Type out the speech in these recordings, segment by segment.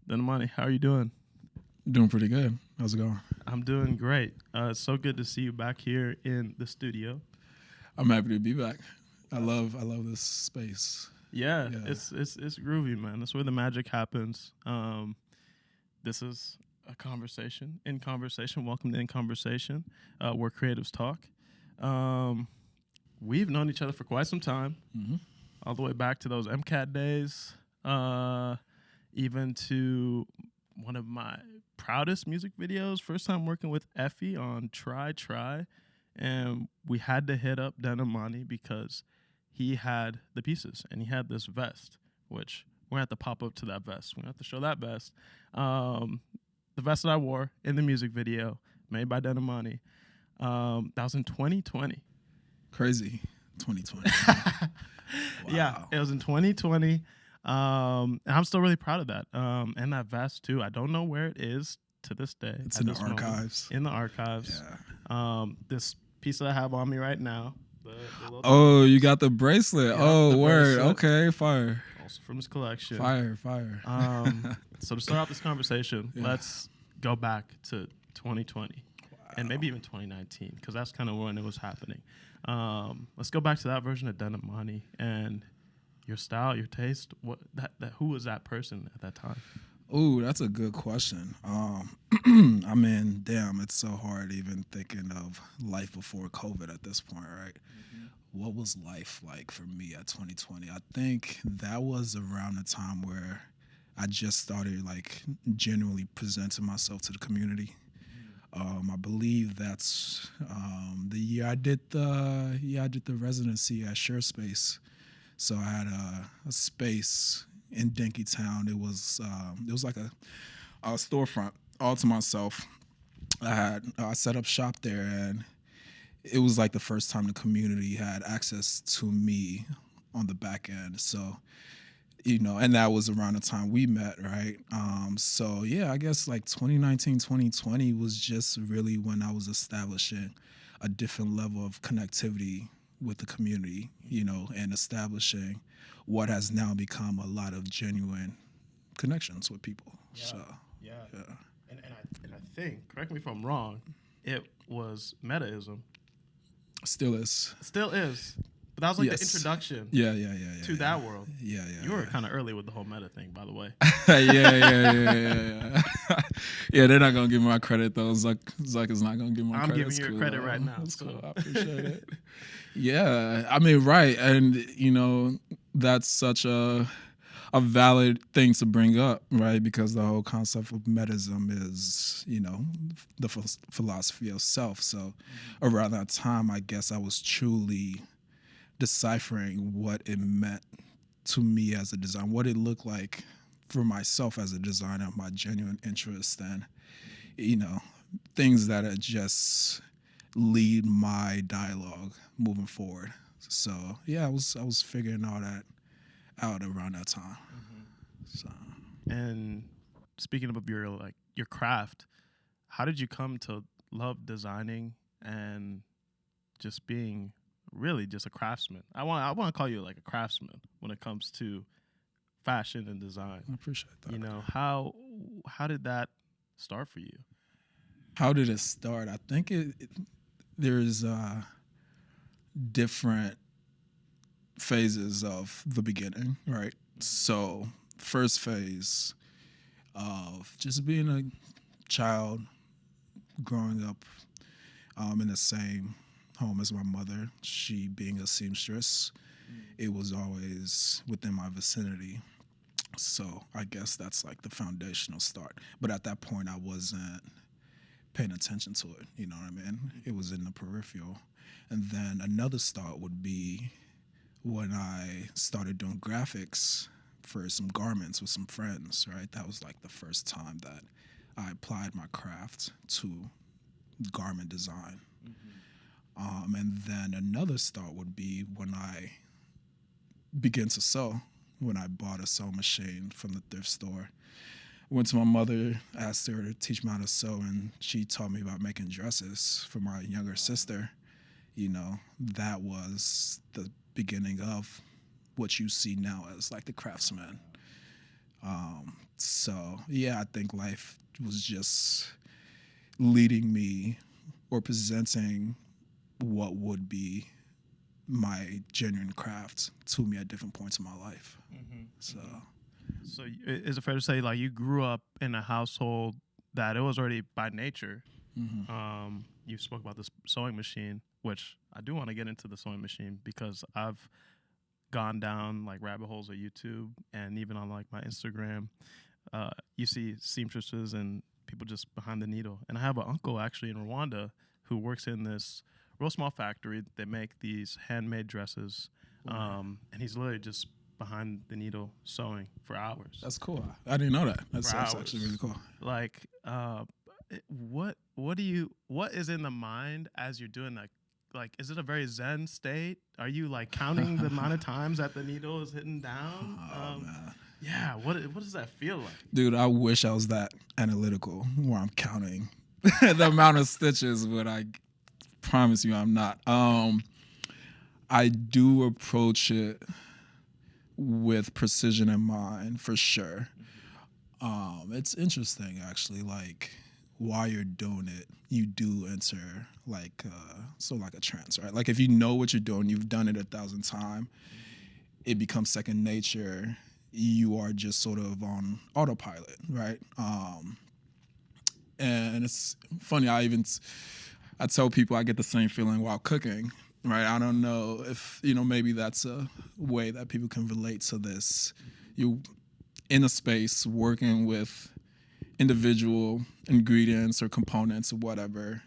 Denimani, how are you doing? Doing pretty good. How's it going? I'm doing great. It's so good to see you back here in the studio. I'm happy to be back. I love this space. Yeah, Yeah. it's groovy, man. That's where the magic happens. This is a conversation. In conversation, welcome to In Conversation, where creatives talk. We've known each other for quite some time, all the way back to those MCAT days, even to one of my proudest music videos. First time working with Effie on Try, and we had to hit up Denimani because he had the pieces and he had this vest, which we're gonna have to pop up to that vest. We're gonna have to show that vest. The vest that I wore in the music video made by Denimani. That was in 2020. Crazy. 2020. Yeah, it was in 2020. And I'm still really proud of that. And that vest too. I don't know where it is to this day. It's in the archives. In the archives. Yeah. This piece that I have on me right now. Oh, you got the bracelet. Yeah, oh, the word. bracelet. Okay, fire. Also from his collection. Fire. So to start off this conversation, Yeah. let's go back to 2020 and maybe even 2019 because that's kind of when it was happening. Let's go back to that version of Denimani and your style, your taste. Who was that person at that time? Ooh, that's a good question. I mean, damn, it's so hard even thinking of life before COVID at this point, right? What was life like for me at 2020? I think that was around the time where I just started like genuinely presenting myself to the community. I believe that's the year I did the residency at Sure Space. So I had a space in Dinkytown. It was like a storefront all to myself. I set up shop there, and it was like the first time the community had access to me on the back end. So, and that was around the time we met, right? So yeah, I guess like 2019, 2020 was just really when I was establishing a different level of connectivity with the community, and establishing what has now become a lot of genuine connections with people. Yeah. So, Yeah. yeah. And I think, correct me if I'm wrong, it was metaism. Still is. Still is. But that was like Yes. the introduction Yeah. to that world. Yeah. You were kind of early with the whole meta thing, by the way. Yeah. Yeah, they're not gonna give me my credit though. Zuck is not gonna give me my I'm credit. giving It's you your cool, credit though. right now. That's It's cool. cool. I appreciate it. Yeah, I mean, right, and that's such a valid thing to bring up, right? Because the whole concept of metism is, the philosophy of self. So around that time, I guess I was truly deciphering what it meant to me as a designer, what it looked like for myself as a designer, my genuine interest, and things that are just lead my dialogue moving forward. So yeah, I was figuring all that out around that time. So And speaking of your craft, how did you come to love designing and just being really just a craftsman? I want to call you like a craftsman when it comes to fashion and design. I appreciate that. How did that start for you? How did it start? I think there's different phases of the beginning, right? So first phase of just being a child growing up in the same home as my mother, she being a seamstress, it was always within my vicinity. So I guess that's like the foundational start. But at that point, I wasn't paying attention to it. You know what I mean? It was in the peripheral. And then another start would be when I started doing graphics for some garments with some friends, right? That was like the first time that I applied my craft to garment design. And then another start would be when I began to sew, when I bought a sewing machine from the thrift store. Went to my mother, asked her to teach me how to sew, and she taught me about making dresses for my younger sister. That was the beginning of what you see now as like the craftsman. So yeah, I think life was just leading me or presenting what would be my genuine craft to me at different points in my life. So So is it fair to say like you grew up in a household that it was already by nature? You spoke about this sewing machine, which I do want to get into the sewing machine because I've gone down like rabbit holes of YouTube and even on like my Instagram, you see seamstresses and people just behind the needle. And I have an uncle actually in Rwanda who works in this real small factory. They make these handmade dresses, and he's literally just behind the needle sewing for hours. that's cool. I didn't know that. That's For hours. actually really cool. Like, what is in the mind as you're doing that? Like, is it a very zen state? Are you like counting the amount of times that the needle is hitting down? Man. Yeah. What does that feel like? Dude, I wish I was that analytical where I'm counting the amount of stitches, but I promise you I'm not. I do approach it with precision in mind for sure. It's interesting actually, like while you're doing it, you do enter like like a trance, right? Like if you know what you're doing, you've done it 1,000 times, it becomes second nature. You are just sort of on autopilot, right? And it's funny. I tell people I get the same feeling while cooking, right? I don't know if maybe that's a way that people can relate to this. You in a space working with individual ingredients or components or whatever,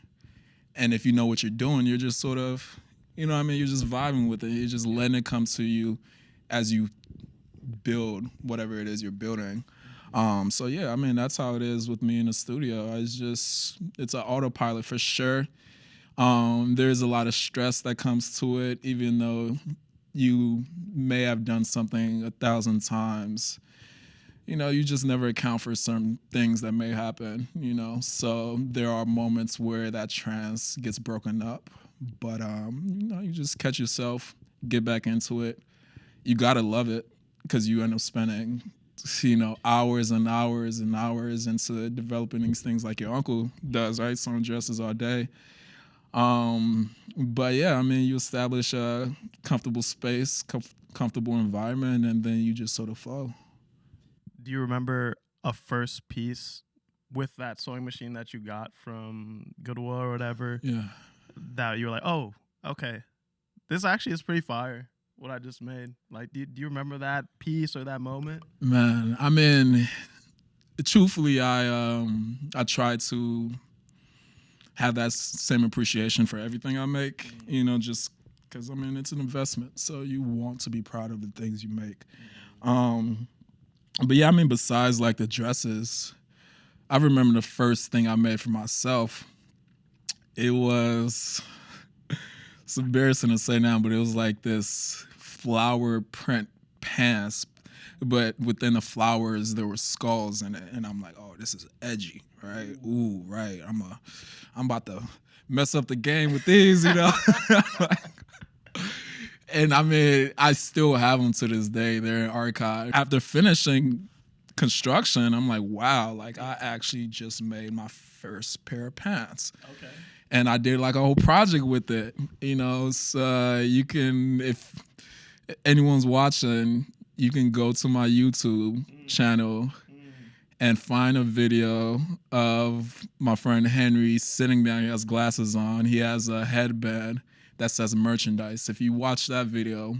and if you know what you're doing, you're just sort of, you're just vibing with it. You're just letting it come to you as you build whatever it is you're building. So yeah, that's how it is with me in the studio. It's an autopilot for sure. There's a lot of stress that comes to it, even though you may have done something 1,000 times. You just never account for certain things that may happen, So there are moments where that trance gets broken up, but you just catch yourself, get back into it. You gotta love it because you end up spending, hours and hours and hours into developing these things like your uncle does, right? Sewing dresses all day. But yeah, you establish a comfortable space, comfortable environment, and then you just sort of flow. Do you remember a first piece with that sewing machine that you got from Goodwill or whatever? Yeah. That you were like, oh, okay, this actually is pretty fire. What I just made. Like, do you remember that piece or that moment? Man, truthfully, I try to have that same appreciation for everything I make. Just because it's an investment, so you want to be proud of the things you make. But yeah, besides like the dresses, I remember the first thing I made for myself. It was, it's embarrassing to say now, but it was like this flower print pants, but within the flowers there were skulls in it, and I'm like, oh, this is edgy, right? Ooh, right. I'm about to mess up the game with these, And I still have them to this day. They're in archive. After finishing construction, I'm like, wow, like I actually just made my first pair of pants. Okay. And I did like a whole project with it. So you can, if anyone's watching, you can go to my YouTube channel and find a video of my friend Henry sitting down. He has glasses on. He has a headband that says merchandise. If you watch that video,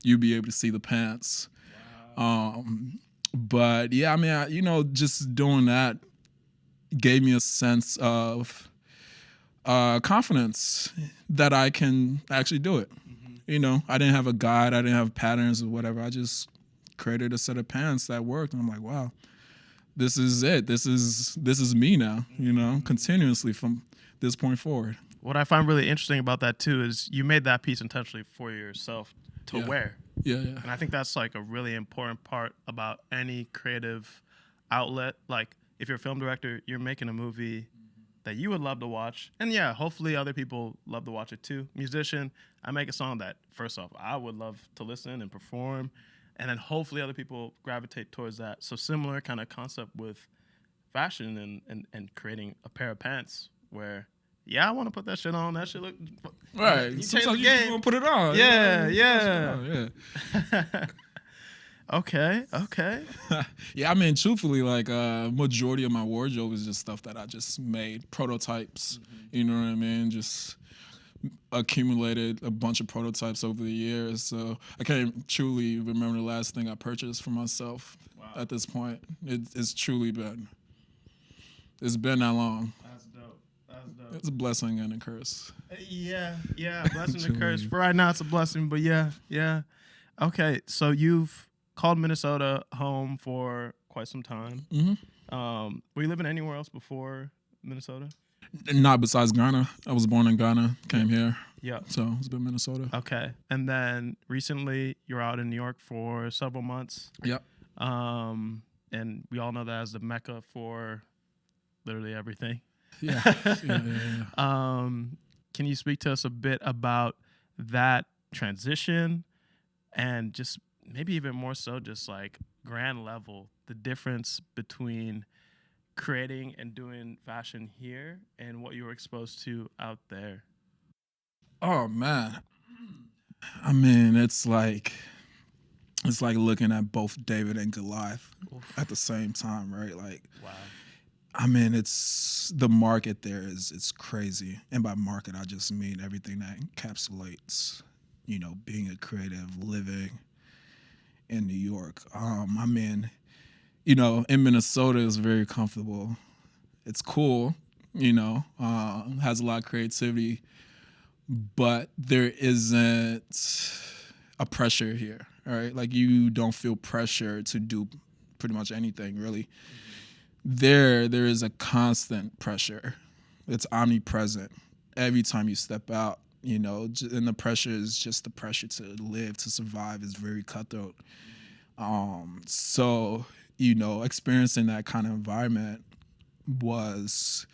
you'll be able to see the pants. Wow. But yeah, just doing that gave me a sense of confidence that I can actually do it. I didn't have a guide. I didn't have patterns or whatever. I just created a set of pants that worked. And I'm like, wow, this is it. This is me now, continuously from this point forward. What I find really interesting about that too is you made that piece intentionally for yourself to wear. Yeah. And I think that's like a really important part about any creative outlet. Like if you're a film director, you're making a movie that you would love to watch. And yeah, hopefully other people love to watch it too. Musician, I make a song that, first off, I would love to listen and perform. and then hopefully other people gravitate towards that. So similar kind of concept with fashion and creating a pair of pants where, yeah, I want to put that shit on. That shit look right. You Sometimes you game. just want to put it on. Yeah, yeah. Okay. Yeah, I mean, truthfully, like majority of my wardrobe is just stuff that I just made, prototypes. You know what I mean? Just accumulated a bunch of prototypes over the years. So I can't truly remember the last thing I purchased for myself at this point. It's truly been. It's been that long. That's dope. It's a blessing and a curse. Yeah, blessing and curse. For right now, it's a blessing, but yeah. Okay, so you've called Minnesota home for quite some time. Were you living anywhere else before Minnesota? Not besides Ghana. I was born in Ghana, came here. Yeah. So it's been Minnesota. Okay. And then recently you're out in New York for several months. Yep. And we all know that as the mecca for literally everything. Yeah. Can you speak to us a bit about that transition and just maybe even more so just like grand level, the difference between creating and doing fashion here and what you were exposed to out there? Oh man. I mean, it's like looking at both David and Goliath at the same time, right? Like, wow. I mean, it's the market there it's crazy. And by market, I just mean everything that encapsulates, being a creative, living in New York. I mean, in Minnesota, it's very comfortable. It's cool, has a lot of creativity, but there isn't a pressure here, all right? Like, you don't feel pressure to do pretty much anything, really. There is a constant pressure. It's omnipresent. Every time you step out, and the pressure is just the pressure to live, to survive is very cutthroat. So, experiencing that kind of environment was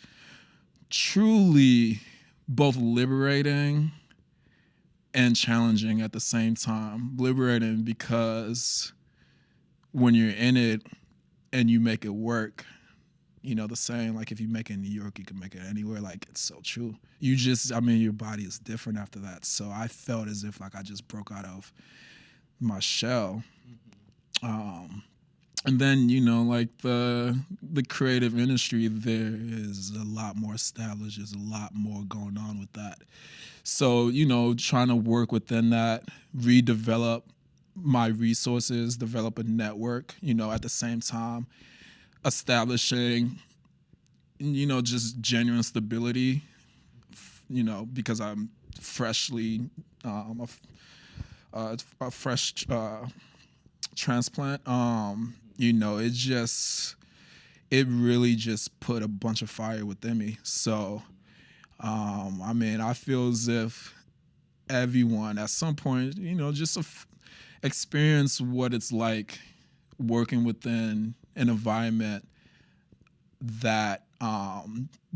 truly both liberating and challenging at the same time. Liberating because when you're in it and you make it work, the saying, like, if you make it in New York, you can make it anywhere. Like, it's so true. Your body is different after that. So I felt as if, like, I just broke out of my shell. And then, like the creative industry there is a lot more established. There's a lot more going on with that. So, trying to work within that, redevelop my resources, develop a network, at the same time, establishing, just genuine stability, because I'm freshly, a fresh transplant. It really just put a bunch of fire within me. So, I mean, I feel as if everyone at some point, just experience what it's like working within an environment that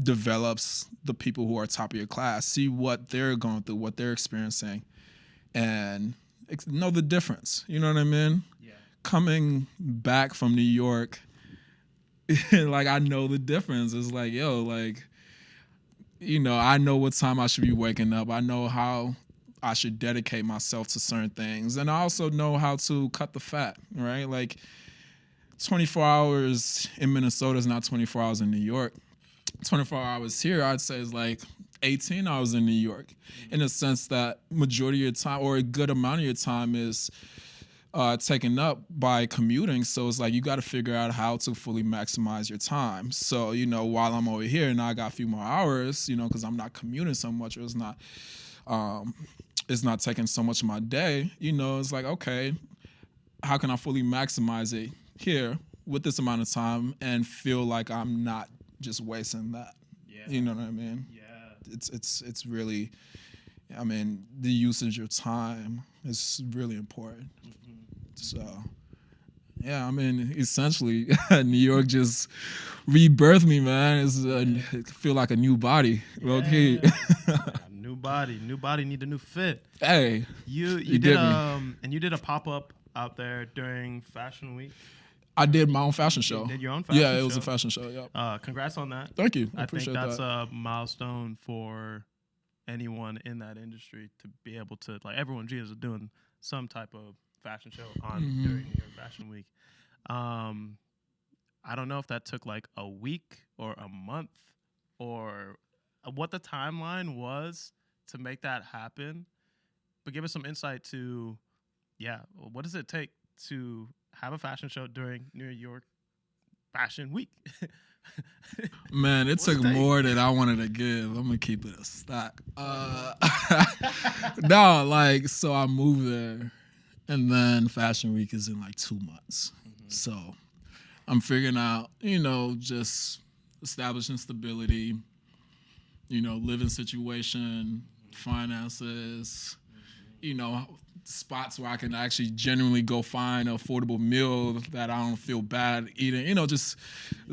develops the people who are top of your class, see what they're going through, what they're experiencing, and know the difference. You know what I mean? Yeah. Coming back from New York, like, I know the difference. It's like, I know what time I should be waking up. I know how I should dedicate myself to certain things. And I also know how to cut the fat, right? Like, 24 hours in Minnesota is not 24 hours in New York. 24 hours here, I'd say, is like 18 hours in New York, in the sense that majority of your time, or a good amount of your time, is taken up by commuting. So it's like you got to figure out how to fully maximize your time. So, while I'm over here and I got a few more hours, because I'm not commuting so much, or it's not taking so much of my day, it's like, okay, how can I fully maximize it here with this amount of time and feel like I'm not just wasting that? Yeah. You know what I mean? Yeah. It's really, I mean, the usage of time is really important. So, yeah, I mean, essentially, New York just rebirthed me, man. I feel like a new body. Yeah. Okay. New body need a new fit. Hey, You did and you did a pop-up out there during Fashion Week. I did my own fashion show. You did your own fashion show? Yeah, it was a fashion show, yeah. Congrats on that. Thank you. I appreciate think that's that. a milestone for anyone in that industry to be able to, like, everyone is doing some type of fashion show on during New York Fashion Week. I don't know if that took like a week or a month or what the timeline was to make that happen, but give us some insight to, what does it take to have a fashion show during New York Fashion Week? Man, it took more than I wanted to give. I'm gonna keep it a stack. No, like, so I moved there, and then Fashion Week is in like 2 months. So I'm figuring out, just establishing stability, living situation, finances, spots where I can actually genuinely go find an affordable meal that I don't feel bad eating, just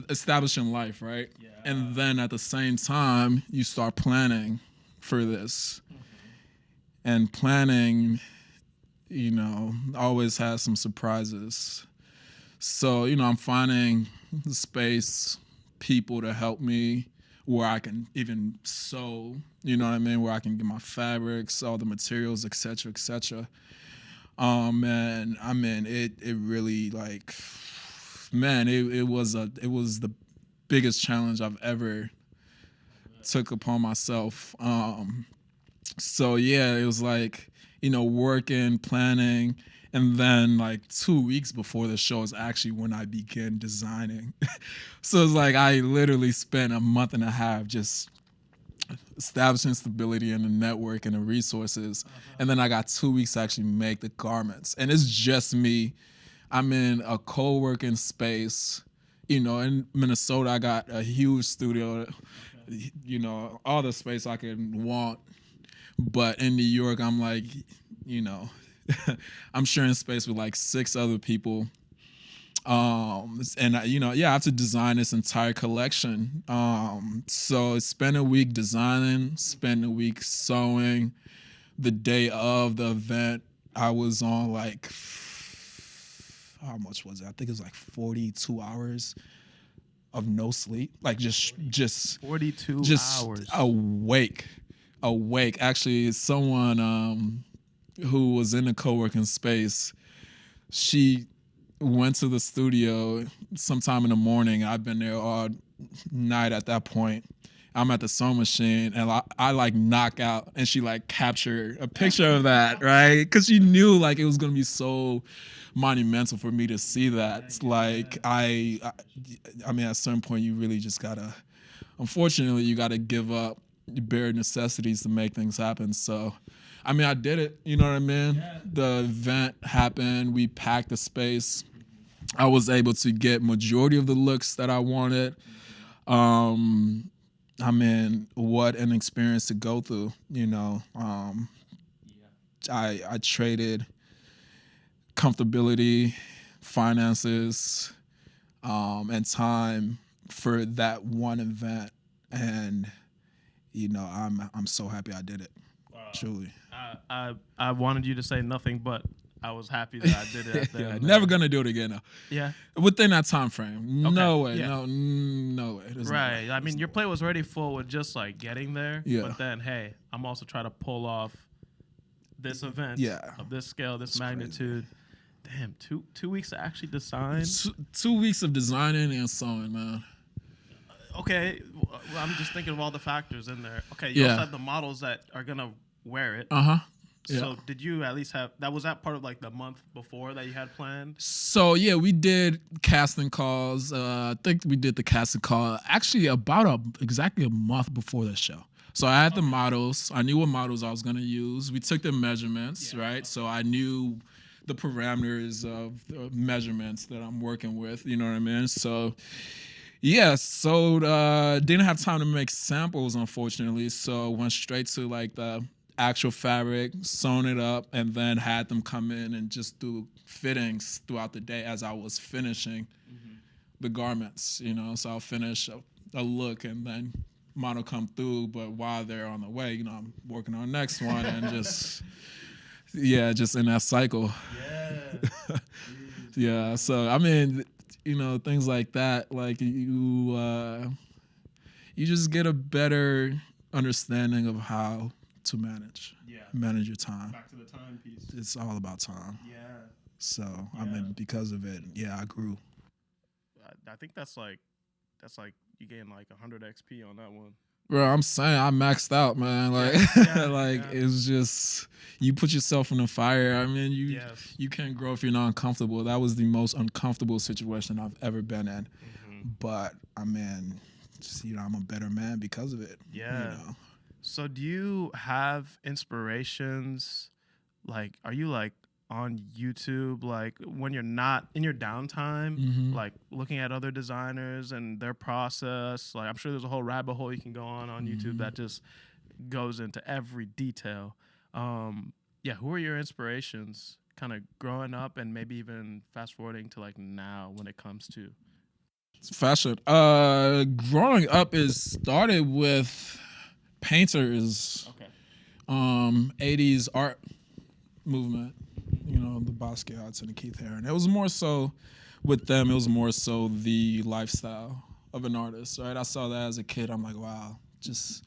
establishing life, right? Yeah. And then at the same time, you start planning for this. And planning, always has some surprises. So, I'm finding the space, people to help me where I can even sew, where I can get my fabrics, all the materials, et cetera, et cetera. And I mean, it really, like, man, it was the biggest challenge I've ever took upon myself. So yeah, it was like, working, planning, and then like 2 weeks before the show is actually when I began designing. So it's like I literally spent a month and a half just establishing stability in the network and the resources. And then I got 2 weeks to actually make the garments. And it's just me. I'm in a co-working space. In Minnesota, I got a huge studio, all the space I could want. But in New York, I'm like, I'm sharing space with like 6 other people. And I have to design this entire collection. So spend a week designing, spend a week sewing. The day of the event, I was on like, how much was it? I think it was like 42 hours of no sleep. Like just 42 hours. Awake. Actually, someone who was in the co-working space, she went to the studio sometime in the morning. I've been there all night at that point. I'm at the sewing machine, and I like knock out, and she like captured a picture of that, right? Because she knew like it was gonna be so monumental for me to see that. It's like I mean, at a certain point, you really just gotta. Unfortunately, you gotta give up bare necessities to make things happen. So, I mean, I did it. You know what I mean? Yeah. The event happened. We packed the space. I was able to get majority of the looks that I wanted. I mean, what an experience to go through, I traded comfortability, finances, and time for that one event. And, I'm so happy I did it. Truly. I wanted you to say nothing, but I was happy that I did it. Yeah, never gonna do it again. Though. Yeah, within that time frame. Okay. No way. Yeah. No way. Right. No way. I mean, your plate was already full with just like getting there. Yeah. But then, hey, I'm also trying to pull off this event. Yeah. Of this scale, this magnitude. Crazy. Damn, two weeks to actually design. 2 weeks of designing and sewing, man. Okay, well, I'm just thinking of all the factors in there. Okay, you also have the models that are gonna wear it. Yeah. So did you at least have that? Was that part of like the month before that you had planned? So yeah, we did casting calls. I think we did the casting call actually about exactly a month before the show. So I had the models. I knew what models I was gonna use. We took the measurements, right? So I knew the parameters of the measurements that I'm working with. You know what I mean? So. Yeah, so didn't have time to make samples, unfortunately. So went straight to like the actual fabric, sewn it up, and then had them come in and just do fittings throughout the day as I was finishing the garments. So I'll finish a look and then model come through. But while they're on the way, I'm working on the next one and just in that cycle. Yeah. Yeah. So I mean, things like that, like you just get a better understanding of how to manage your time. Back to the time piece. It's all about time. Yeah. So I mean, because of it, I grew. I think that's like you gain like 100 XP on that one. Bro, I'm saying I maxed out, man. Like, it's just you put yourself in the fire. I mean, you can't grow if you're not uncomfortable. That was the most uncomfortable situation I've ever been in. But I mean, just, I'm a better man because of it. Yeah. So do you have inspirations? Like, are you like on YouTube, like when you're not in your downtime, like looking at other designers and their process? Like, I'm sure there's a whole rabbit hole you can go on YouTube that just goes into every detail. Who are your inspirations kind of growing up and maybe even fast forwarding to like now when it comes to fashion? Growing up started with painters. 80s art movement, the Basquiat's and the Keith Haring. It was more so with them, it was more so the lifestyle of an artist, right? I saw that as a kid. I'm like, wow, just,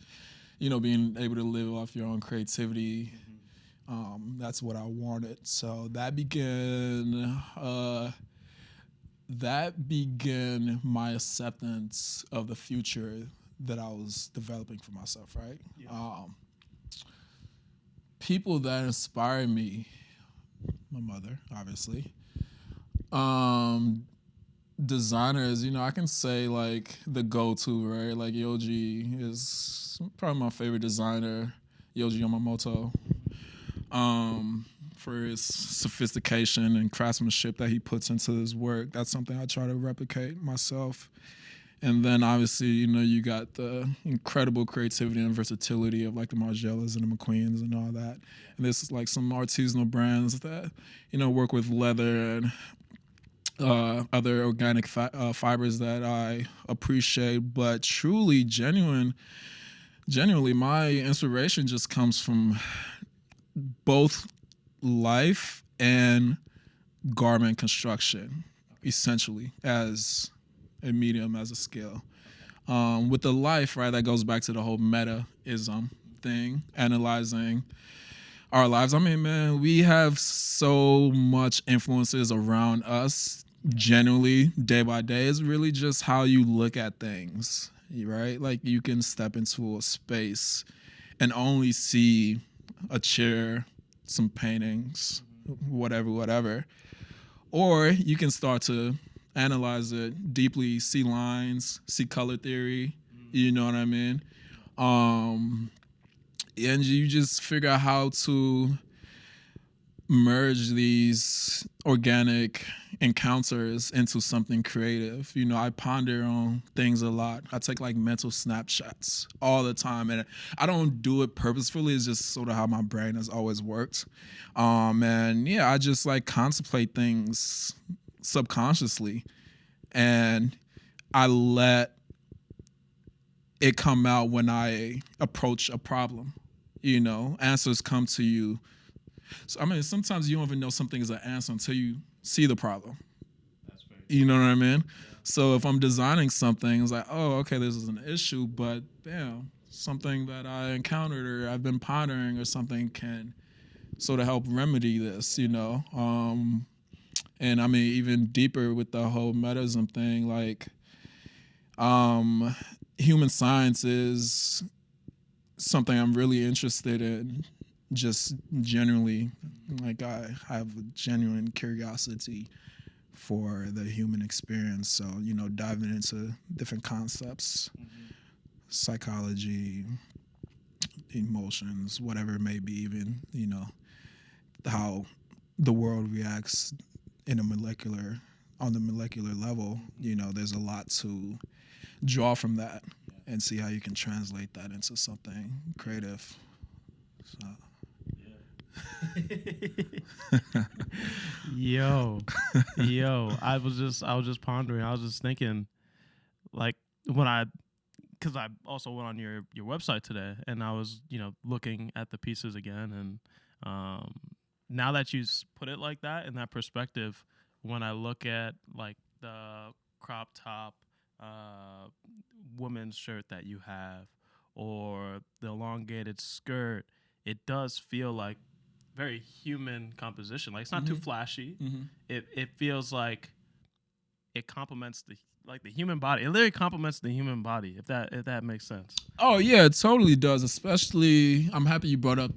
being able to live off your own creativity. That's what I wanted. So that began my acceptance of the future that I was developing for myself, right? People that inspire me, my mother, obviously. Designers, I can say like the go-to, right? Like Yohji is probably my favorite designer, Yohji Yamamoto. For his sophistication and craftsmanship that he puts into his work. That's something I try to replicate myself. And then obviously, you got the incredible creativity and versatility of like the Margielas and the McQueens and all that. And this is like some artisanal brands that, work with leather and other organic fibers that I appreciate. But truly, genuinely, my inspiration just comes from both life and garment construction, essentially, as a medium, as a skill. With the life, right, that goes back to the whole meta-ism thing, analyzing our lives. I mean, man, we have so much influences around us, generally, day by day. It's really just how you look at things, right? Like, you can step into a space and only see a chair, some paintings, whatever. Or you can start to analyze it deeply, see lines, see color theory, you know what I mean? And you just figure out how to merge these organic encounters into something creative. I ponder on things a lot. I take like mental snapshots all the time, and I don't do it purposefully. It's just sort of how my brain has always worked. I just like contemplate things subconsciously, and I let it come out when I approach a problem. Answers come to you. So, I mean, sometimes you don't even know something is an answer until you see the problem. That's fair. You know what I mean? Yeah. So if I'm designing something, it's like, oh, okay, this is an issue, but damn, something that I encountered or I've been pondering or something can sort of help remedy this, And I mean, even deeper with the whole metism thing, like human science is something I'm really interested in. Just genuinely, like I have a genuine curiosity for the human experience. So, diving into different concepts, psychology, emotions, whatever it may be, even, how the world reacts on the molecular level. There's a lot to draw from that and see how you can translate that into something creative. So. Yo, I was just pondering. I was just thinking, like, because I also went on your website today, and I was looking at the pieces again, and now that you put it like that in that perspective, when I look at like the crop top women's shirt that you have, or the elongated skirt, it does feel like very human composition. Like it's not too flashy. It feels like it complements the human body. It literally complements the human body, if that makes sense. Oh yeah, it totally does. Especially, I'm happy you brought up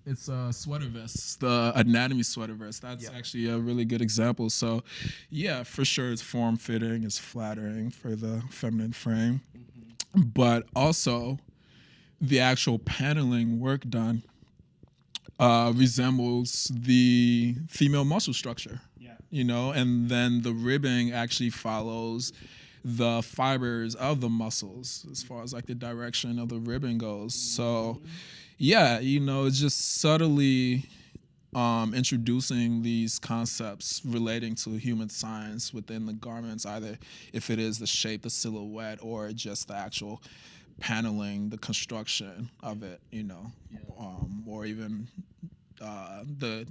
it's a sweater vest, the anatomy sweater vest. That's actually a really good example. So, yeah, for sure, it's form fitting, it's flattering for the feminine frame, but also the actual paneling work done resembles the female muscle structure. You know, and then the ribbing actually follows the fibers of the muscles as far as like the direction of the ribbon goes. So, yeah, you know, it's just subtly introducing these concepts relating to human science within the garments, either if it is the shape, the silhouette, or just the actual paneling, the construction of it, you know, or even the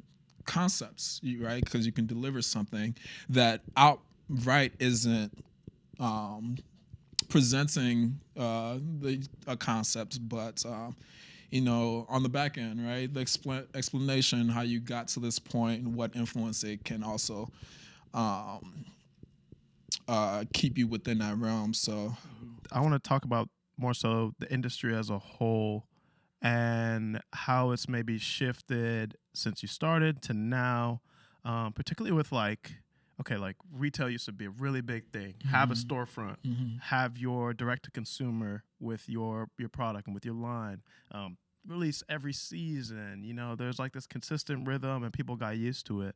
concepts, right? Because you can deliver something that outright isn't presenting a concept, but you know, on the back end, right? The explanation how you got to this point and what influence it can also keep you within that realm. So, I want to talk about more so the industry as a whole and how it's maybe shifted since you started to now, particularly with like retail used to be a really big thing. Have a storefront, have your direct to consumer with your product and with your line. Release every season. You know, there's like this consistent rhythm, and people got used to it.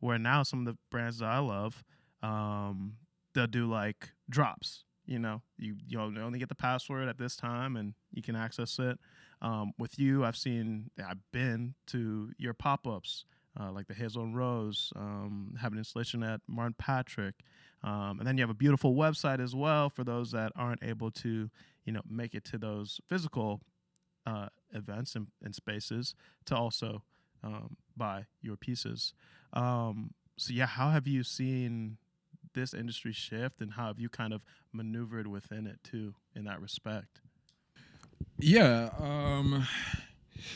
Where now some of the brands that I love, they'll do like drops. You know, you only get the password at this time, and you can access it. With you, I've been to your pop-ups, like the Hazel and Rose, have an installation at Martin Patrick. And then you have a beautiful website as well for those that aren't able to, you know, make it to those physical events and spaces to also buy your pieces. So yeah, how have you seen this industry shift, and how have you kind of maneuvered within it too in that respect? Yeah.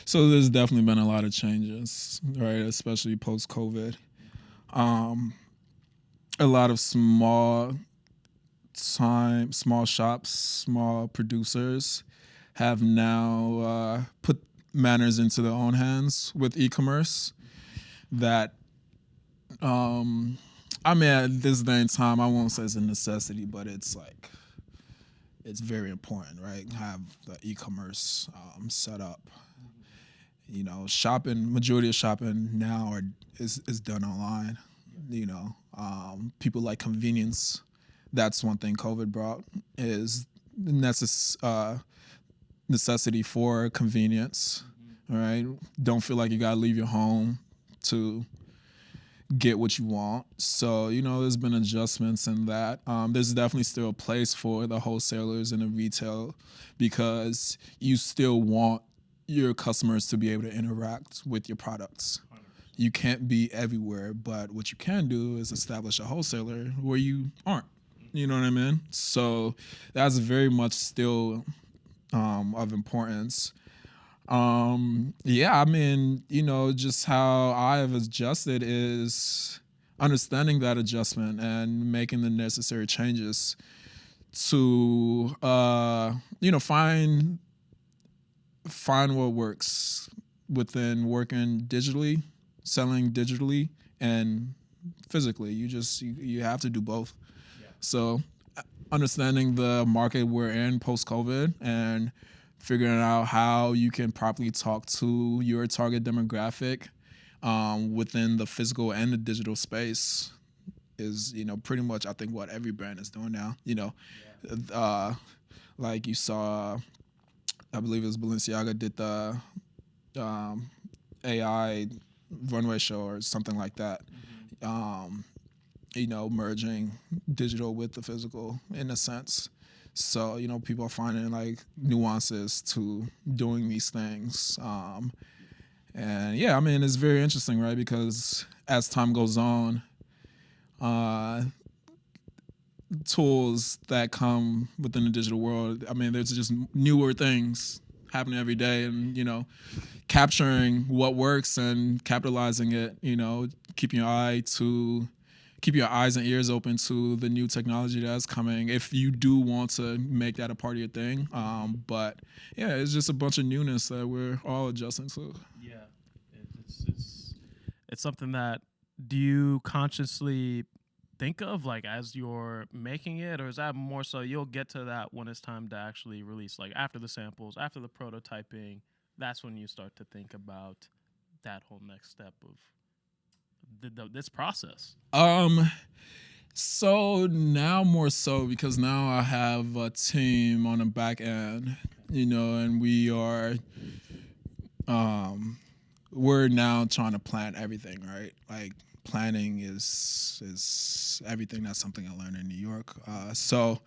So there's definitely been a lot of changes, right? Especially post COVID. A lot of small shops, small producers have now put matters into their own hands with e-commerce. That, I mean, at this day and time, I won't say it's a necessity, but it's like, it's very important, right? Have the e-commerce set up. You know, majority of shopping now is done online. You know, people like convenience. That's one thing COVID brought, is necessity for convenience. All right, don't feel like you gotta leave your home to get what you want. So, you know, there's been adjustments in that. There's definitely still a place for the wholesalers and the retail, because you still want your customers to be able to interact with your products. You can't be everywhere, but what you can do is establish a wholesaler where you aren't. You know what I mean? So that's very much still of importance. Yeah, I mean, you know, just how I have adjusted is understanding that adjustment and making the necessary changes to, you know, find what works within working digitally, selling digitally, and physically. You have to do both. Yeah. So understanding the market we're in post-COVID and figuring out how you can properly talk to your target demographic within the physical and the digital space is, you know, pretty much I think what every brand is doing now. You know, like you saw, I believe it was Balenciaga did the AI runway show or something like that. You know, merging digital with the physical in a sense. So, you know, people are finding like nuances to doing these things. And yeah, I mean, it's very interesting, right? Because as time goes on, tools that come within the digital world, I mean, there's just newer things happening every day, and capturing what works and capitalizing it. Keeping your eyes and ears open to the new technology that's coming. If you do want to make that a part of your thing, but yeah, it's just a bunch of newness that we're all adjusting to. Yeah, it's something that, do you consciously think of like as you're making it, or is that more so you'll get to that when it's time to actually release, like after the samples, after the prototyping, that's when you start to think about that whole next step of this process? So now more so, because now I have a team on the back end, and we're now trying to plan everything, right? Like planning is everything. That's something I learned in New York. So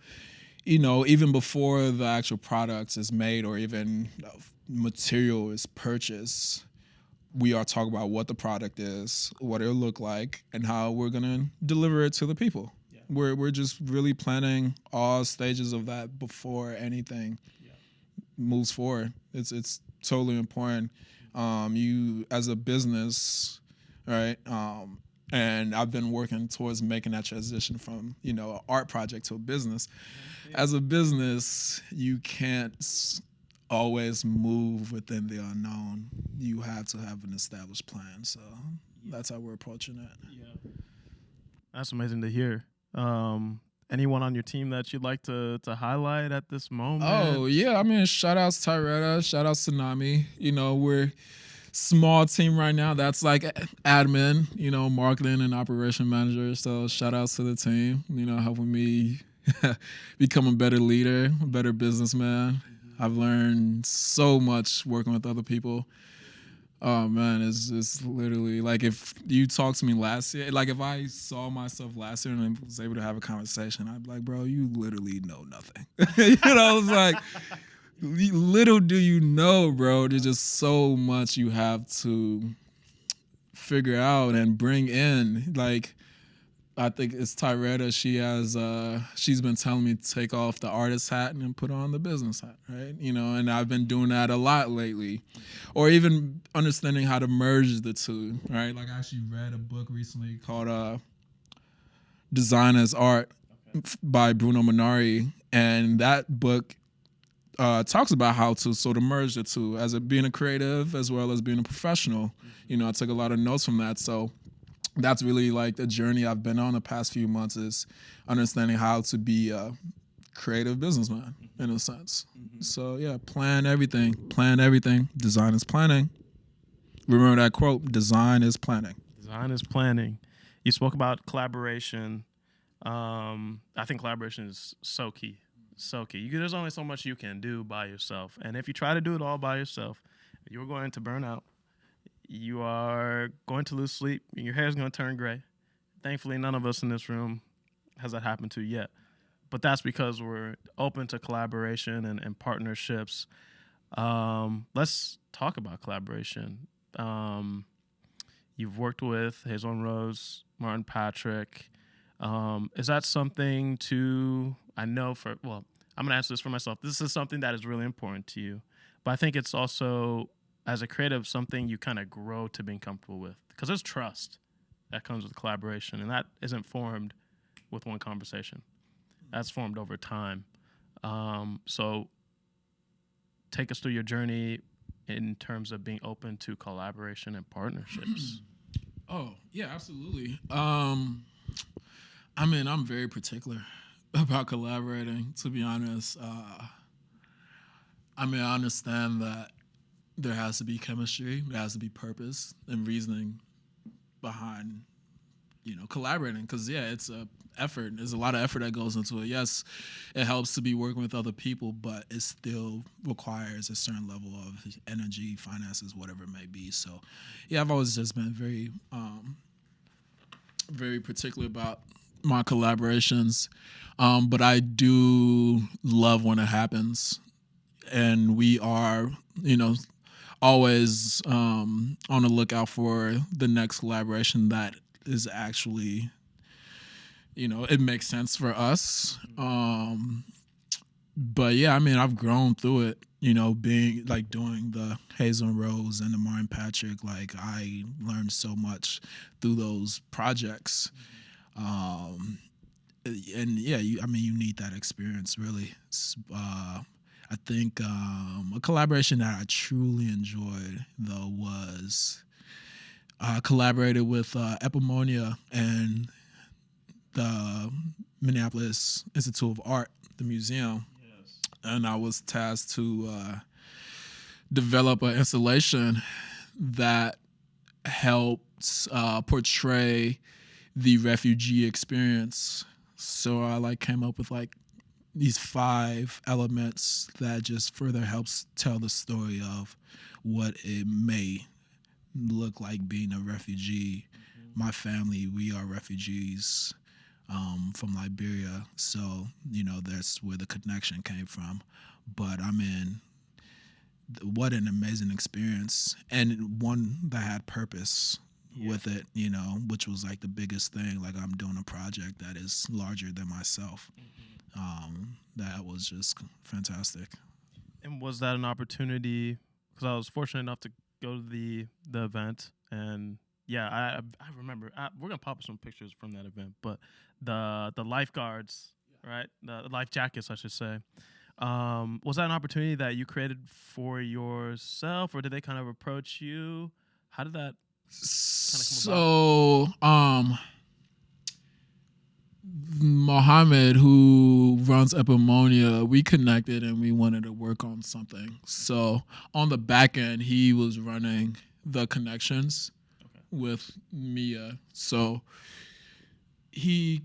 even before the actual product is made or even material is purchased, we are talking about what the product is, what it'll look like, and how we're gonna deliver it to the people. Yeah. We're just really planning all stages of that before anything moves forward. It's totally important. You as a business, right? And I've been working towards making that transition from an art project to a business. Yeah. As a business, you can't always move within the unknown. You have to have an established plan. So that's how we're approaching it. Yeah, that's amazing to hear. Anyone on your team that you'd like to highlight at this moment? Oh yeah, I mean, shout outs Tyretta, shout outs Tsunami. We're small team right now. That's like admin, marketing and operation manager. So shout outs to the team, helping me become a better leader, a better businessman. I've learned so much working with other people. Oh man, it's literally like, if you talked to me last year, like if I saw myself last year and I was able to have a conversation, I'd be like, bro, you literally know nothing. It's like, little do you know, bro, there's just so much you have to figure out and bring in. Like, I think it's Tyretta. She's been telling me to take off the artist hat and put on the business hat, right? And I've been doing that a lot lately. Or even understanding how to merge the two, right? Like, I actually read a book recently called Design as Art by Bruno Minari. And that book talks about how to sort of merge the two, as being a creative as well as being a professional. I took a lot of notes from that. So that's really like the journey I've been on the past few months, is understanding how to be a creative businessman in a sense. Mm-hmm. So yeah, plan everything. Design is planning. Remember that quote, design is planning. Design is planning. You spoke about collaboration. I think collaboration is so key. So key. There's only so much you can do by yourself. And if you try to do it all by yourself, you're going to burn out. You are going to lose sleep. Your hair is going to turn gray. Thankfully, none of us in this room has that happened to yet. But that's because we're open to collaboration and partnerships. Let's talk about collaboration. You've worked with Hazel and Rose, Martin Patrick. Is that something I'm going to answer this for myself. This is something that is really important to you. But I think it's also, as a creative, something you kind of grow to being comfortable with, because there's trust that comes with collaboration, and that isn't formed with one conversation. That's formed over time. So take us through your journey in terms of being open to collaboration and partnerships. Oh, yeah, absolutely. I'm very particular about collaborating, to be honest. I understand that there has to be chemistry, there has to be purpose and reasoning behind, collaborating. Because, yeah, it's a effort. There's a lot of effort that goes into it. Yes, it helps to be working with other people, but it still requires a certain level of energy, finances, whatever it may be. So, yeah, I've always just been very, very particular about my collaborations. But I do love when it happens. And we are, always on the lookout for the next collaboration that is actually, it makes sense for us. But yeah, I mean, I've grown through it, being like doing the Hazel and Rose and the Martin Patrick. Like, I learned so much through those projects. And yeah, you need that experience, really. I think a collaboration that I truly enjoyed, though, was I collaborated with Epimonia and the Minneapolis Institute of Art, the museum. Yes. And I was tasked to develop an installation that helped portray the refugee experience. So I came up with these 5 elements that just further helps tell the story of what it may look like being a refugee. Mm-hmm. My family, we are refugees from Liberia, so that's where the connection came from. But what an amazing experience, and one that had purpose. Yeah. With it, which was the biggest thing. I'm doing a project that is larger than myself. Mm-hmm. That was just fantastic. And was that an opportunity? Because I was fortunate enough to go to the event, and yeah, I remember. We're gonna pop up some pictures from that event, but the lifeguards, right? The life jackets, I should say. Was that an opportunity that you created for yourself, or did they kind of approach you? How did that? So, Mohammed, who runs Epimonia, we connected and we wanted to work on something. So on the back end, he was running the connections with Mia. So he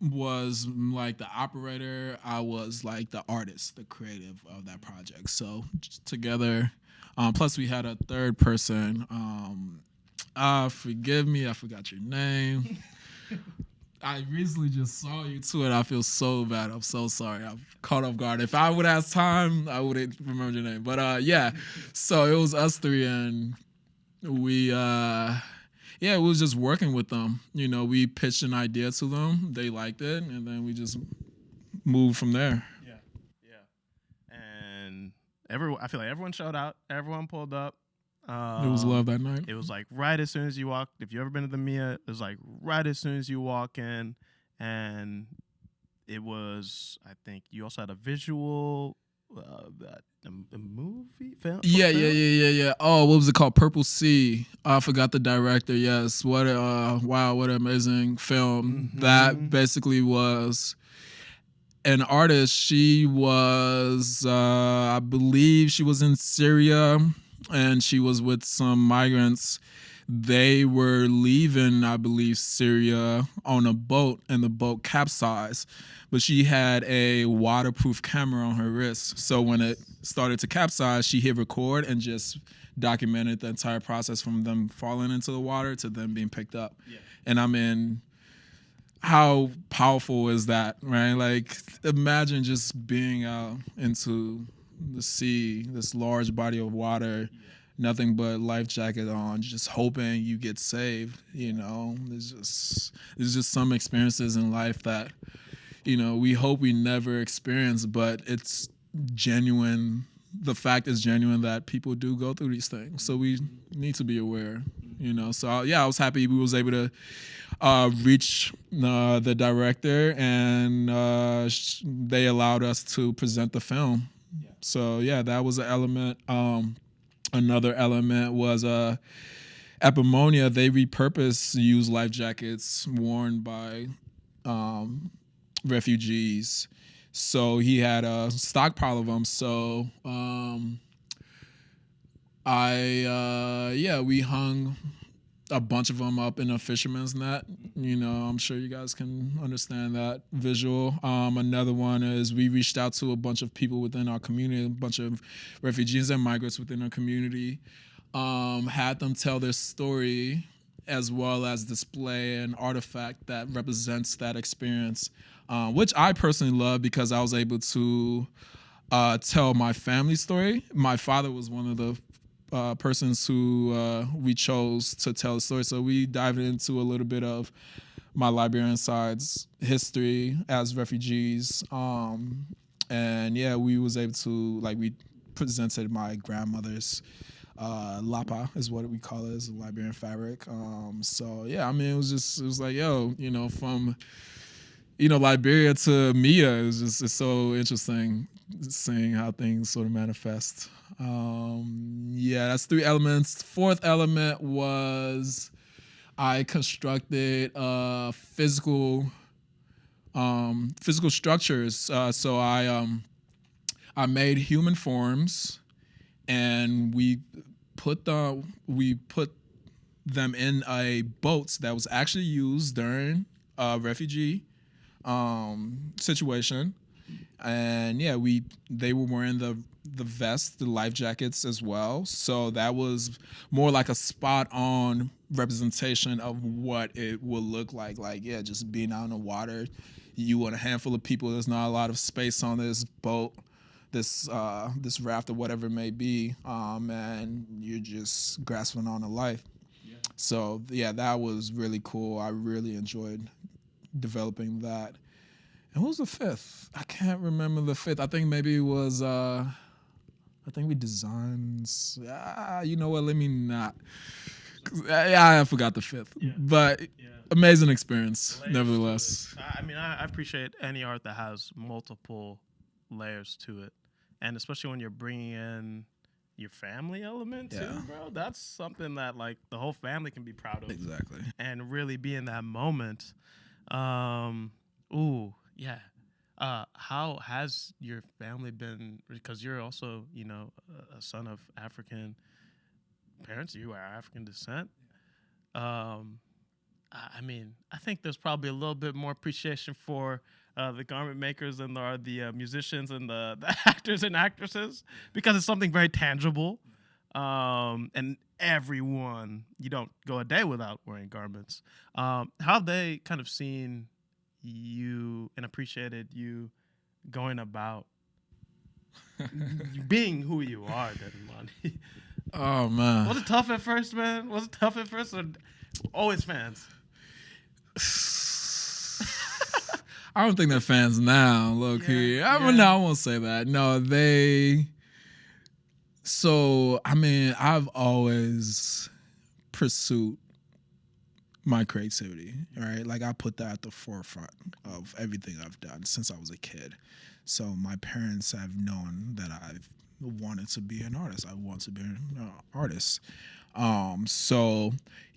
was the operator. I was the artist, the creative of that project. So together, plus we had a third person. Forgive me, I forgot your name. I recently just saw you too, and I feel so bad. I'm so sorry. I'm caught off guard. If I would have time, I would have remembered your name. But yeah, so it was us 3, and we, it was just working with them. We pitched an idea to them. They liked it, and then we just moved from there. Yeah. And I feel like everyone showed out. Everyone pulled up. It was love that night. It was right as soon as you walk. If you ever been to the Mia, it was right as soon as you walk in, and it was. I think you also had a visual, a movie film. Yeah. Oh, what was it called? Purple Sea. I forgot the director. Yes, what what an amazing film. Mm-hmm. That basically was an artist. She was, I believe, she was in Syria. And she was with some migrants. They were leaving, I believe, Syria on a boat, and the boat capsized. But she had a waterproof camera on her wrist. So when it started to capsize, she hit record and just documented the entire process from them falling into the water to them being picked up. Yeah. And how powerful is that, right? Imagine just being out into the sea, this large body of water, nothing but life jacket on, just hoping you get saved. There's just some experiences in life that we hope we never experience, but it's genuine. The fact is genuine that people do go through these things, so we need to be aware. So yeah, I was happy we was able to reach the director, and they allowed us to present the film. So yeah, that was an element. Another element was Epimonia. They used life jackets worn by refugees. So he had a stockpile of them. So we hung a bunch of them up in a fisherman's net. I'm sure you guys can understand that visual. Another one is we reached out to a bunch of people within our community, a bunch of refugees and migrants within our community, had them tell their story, as well as display an artifact that represents that experience, which I personally love because I was able to tell my family story. My father was one of the persons who we chose to tell the story. So we dived into a little bit of my Liberian side's history as refugees. And yeah, we was able to, like, we presented my grandmother's lapa is what we call it, is a Liberian fabric. So yeah, I mean, it was like, yo, from Liberia to Mia, it's so interesting seeing how things sort of manifest. Yeah, that's 3 elements. 4th element was I constructed physical structures. So I made human forms, and we put them in a boat that was actually used during a refugee situation. And yeah, they were wearing the vest, the life jackets as well. So that was more like a spot on representation of what it will look like. Like, yeah, just being out in the water, you and a handful of people. There's not a lot of space on this boat, this raft, or whatever it may be, and you're just grasping on a life. Yeah. So yeah, that was really cool. I really enjoyed developing that. And what was the 5th? I can't remember the 5th. I think maybe it was, I think we designed, you know what, let me not. I forgot the 5th. Yeah. But amazing experience, nevertheless. I mean, I appreciate any art that has multiple layers to it. And especially when you're bringing in your family element too, bro. That's something that, like, the whole family can be proud of. Exactly. And really be in that moment. Yeah. How has your family been? Because you're also, a son of African parents. You are African descent. I mean, I think there's probably a little bit more appreciation for the garment makers and the musicians and the actors and actresses, because it's something very tangible. And everyone, you don't go a day without wearing garments. How have they kind of seen you and appreciated you going about being who you are, Denimani? Oh man, Was it tough at first, man? Was it tough at first, or always fans? I don't think they're fans now, low key. No, I won't say that. No, they. So I mean, I've always pursued my creativity, right? Like, I put that at the forefront of everything I've done since I was a kid. So my parents have known that I've wanted to be an artist. I want to be an artist. So,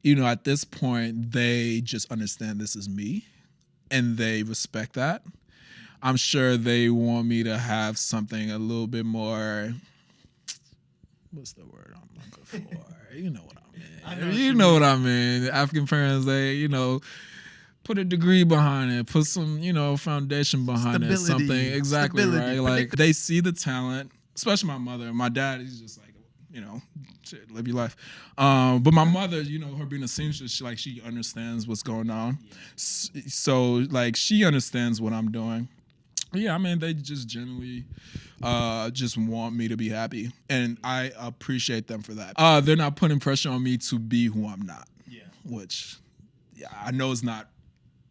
at this point, they just understand this is me, and they respect that. I'm sure they want me to have something a little bit more. What's the word I'm looking for? You know what I mean. You know what I mean. African parents, they, put a degree behind it, put some, foundation behind it, something. Exactly, right? Like, they see the talent, especially my mother. My dad, he's just like, shit, live your life. But my mother, her being a seamstress, she understands what's going on. Yeah. So, like, she understands what I'm doing. Yeah, I mean, they just generally just want me to be happy, and I appreciate them for that. They're not putting pressure on me to be who I'm not, which, I know is not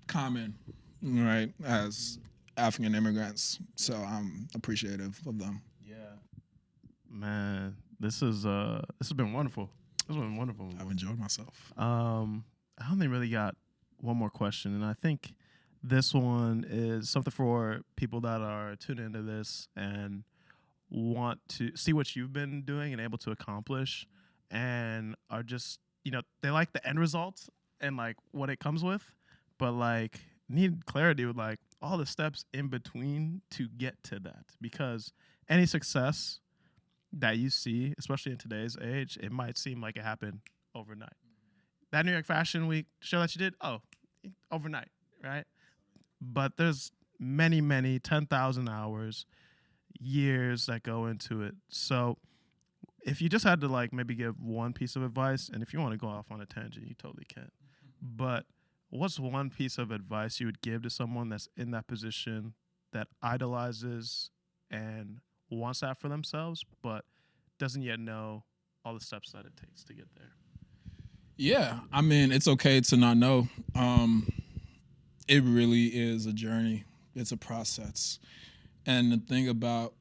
common, right, as African immigrants. So I'm appreciative of them. Yeah, man, this has been wonderful. This has been wonderful. I've enjoyed myself. I only really got one more question, and I think this one is something for people that are tuning into this and want to see what you've been doing and able to accomplish, and are just, they like the end result and, like, what it comes with, but, like, need clarity with, like, all the steps in between to get to that. Because any success that you see, especially in today's age, it might seem like it happened overnight. That New York Fashion Week show that you did, overnight, right? But there's many, many 10,000 hours, years that go into it. So if you just had to, like, maybe give one piece of advice, and if you want to go off on a tangent, you totally can. But what's one piece of advice you would give to someone that's in that position, that idolizes and wants that for themselves, but doesn't yet know all the steps that it takes to get there. Yeah, I mean, it's okay to not know. It really is a journey. It's a process. And the thing about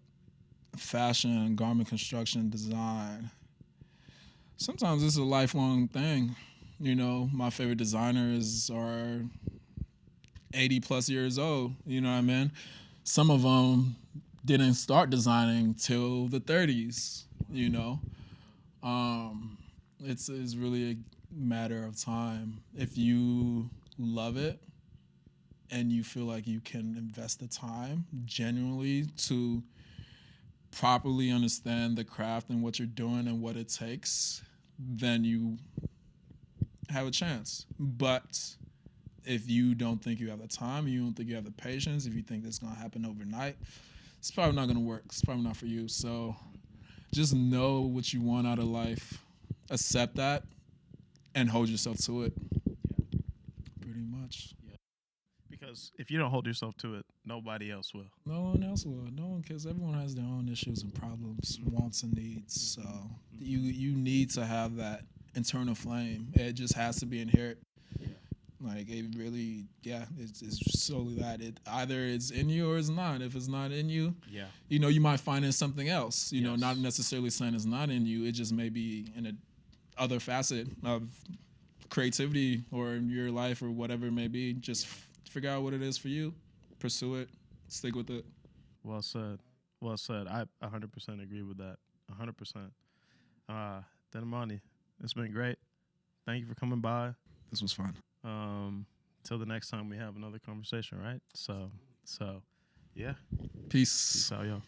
fashion, garment construction, design, sometimes it's a lifelong thing. You know, my favorite designers are 80 plus years old. You know what I mean? Some of them didn't start designing till the 30s, you know? It's really a matter of time. If you love it and you feel like you can invest the time genuinely to properly understand the craft and what you're doing and what it takes, then you have a chance. But if you don't think you have the time, you don't think you have the patience, if you think it's going to happen overnight, it's probably not going to work. It's probably not for you. So just know what you want out of life, accept that, and hold yourself to it. Yeah. Pretty much. Yeah. Because if you don't hold yourself to it, nobody else will. No one else will. No one, because everyone has their own issues and problems, wants and needs. So you need to have that internal flame. It just has to be inherent. Yeah. Like it really, it's solely that. It either it's in you or it's not. If it's not in you, you know, you might find it in something else. You know, not necessarily saying it's not in you. It just may be in a other facet of creativity or in your life or whatever it may be. Just figure out what it is for you, pursue it, stick with it. Well said. Well said. I 100% agree with that. 100%. Denimani, it's been great. Thank you for coming by. This was fun. Till the next time we have another conversation, right? So yeah. Peace. Peace out, y'all.